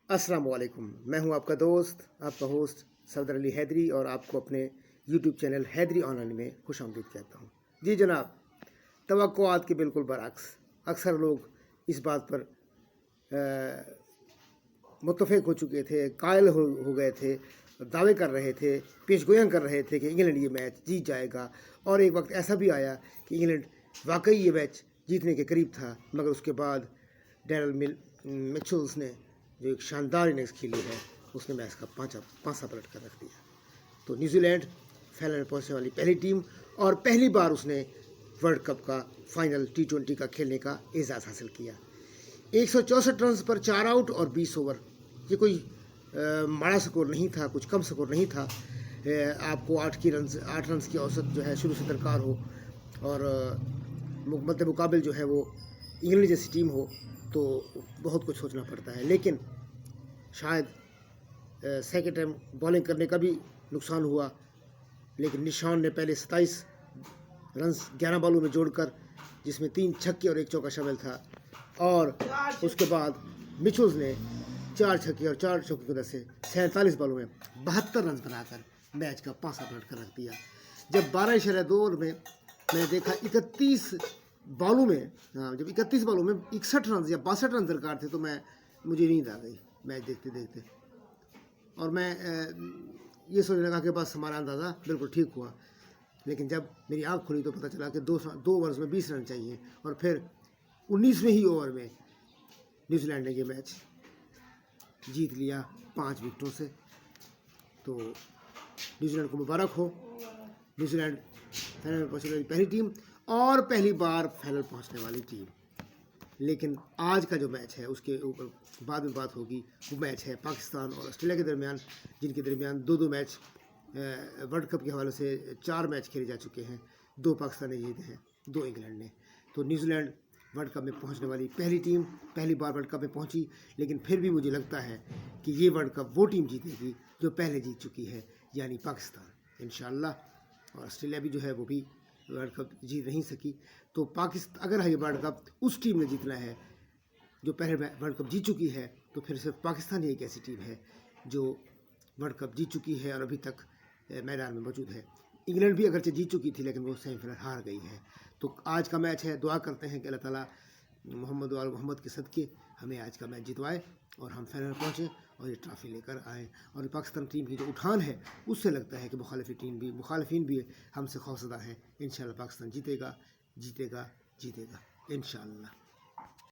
अस्सलाम वालेकुम। मैं हूं आपका दोस्त, आपका होस्ट सफदर अली हैदरी और आपको अपने यूट्यूब चैनल हैदरी ऑनलाइन में खुशामदीद कहता हूं। जी जनाब, तवक्कुआत के बिल्कुल बरअक्स अक्सर लोग इस बात पर मुत्तफ़िक़ हो चुके थे, कायल हो गए थे, दावे कर रहे थे, पेशगोइयाँ कर रहे थे कि इंग्लैंड ये मैच जीत जाएगा। और एक वक्त ऐसा भी आया कि इंग्लैंड वाकई ये मैच जीतने के करीब था, मगर उसके बाद डैरल मिचेल्स ने जो एक शानदार इनिंग्स खेली है, उसने मैच का पांसा पलट कर रख दिया। तो न्यूजीलैंड फाइनल में पहुंचने वाली पहली टीम और पहली बार उसने वर्ल्ड कप का फाइनल T20 का खेलने का एजाज़ हासिल किया। 164 रन पर 4 आउट और 20 ओवर, ये कोई माड़ा स्कोर नहीं था, कुछ कम स्कोर नहीं था। आपको 8 रन की औसत जो है शुरू से दरकार हो और मद्दे मुकाबिल जो है वो इंग्लैंड जैसी टीम हो, तो बहुत कुछ सोचना पड़ता है। लेकिन शायद सेकेंड टाइम बॉलिंग करने का भी नुकसान हुआ, लेकिन निशान ने पहले 27 रन 11 बॉलों में जोड़कर, जिसमें 3 छक्के और 1 चौका शामिल था, और उसके बाद मिचेल्स ने 4 छक्के और 4 चौके की वजह से 47 बॉलों में 72 रन बनाकर मैच का पासा पलट कर रख दिया। जब 12.2 ओवर में मैंने देखा 31 बॉलों में, जब 31 बॉलों में 61 रन या 62 रन दरकार थे, तो मुझे नींद आ गई मैच देखते देखते। और मैं ये सोचने लगा कि बस हमारा अंदाज़ा बिल्कुल ठीक हुआ। लेकिन जब मेरी आँख खुली तो पता चला कि दो ओवर्स में 20 रन चाहिए, और फिर 19वें ही ओवर में न्यूजीलैंड ने ये मैच जीत लिया 5 विकेटों से। तो न्यूजीलैंड को मुबारक हो। न्यूजीलैंड फाइनल में पहुंचने वाली पहली टीम और पहली बार फाइनल पहुंचने वाली टीम। लेकिन आज का जो मैच है उसके ऊपर बाद में बात होगी। वो मैच है पाकिस्तान और ऑस्ट्रेलिया के दरमियान, जिनके दरमियान दो मैच वर्ल्ड कप के हवाले से 4 मैच खेले जा चुके हैं। 2 पाकिस्तान ने जीते हैं, 2 इंग्लैंड ने। तो न्यूजीलैंड वर्ल्ड कप में पहुंचने वाली पहली टीम, पहली बार वर्ल्ड कप में पहुंची। लेकिन फिर भी मुझे लगता है कि ये वर्ल्ड कप वो टीम जीतेगी जो पहले जीत चुकी है, यानी पाकिस्तान इंशाअल्लाह। और ऑस्ट्रेलिया भी जो है वो भी वर्ल्ड कप जीत नहीं सकी। तो पाकिस्तान, अगर ये वर्ल्ड कप उस टीम ने जीतना है जो पहले वर्ल्ड कप जीत चुकी है, तो फिर सिर्फ पाकिस्तान ही एक ऐसी टीम है जो वर्ल्ड कप जीत चुकी है और अभी तक मैदान में मौजूद है। इंग्लैंड भी अगरचे जीत चुकी थी, लेकिन वो सेमीफाइनल हार गई है। तो आज का मैच है, दुआ करते हैं कि अल्लाह ताला मोहम्मद वाल मोहम्मद के सदके हमें आज का मैच जितवाए और हम फाइनल पहुँचें और ये ट्रॉफी लेकर आएँ। और पाकिस्तान टीम की जो उठान है, उससे लगता है कि मुखालिफिन भी हमसे खौफज़दा हैं। इंशाअल्लाह पाकिस्तान जीतेगा जीतेगा जीतेगा इंशाअल्लाह।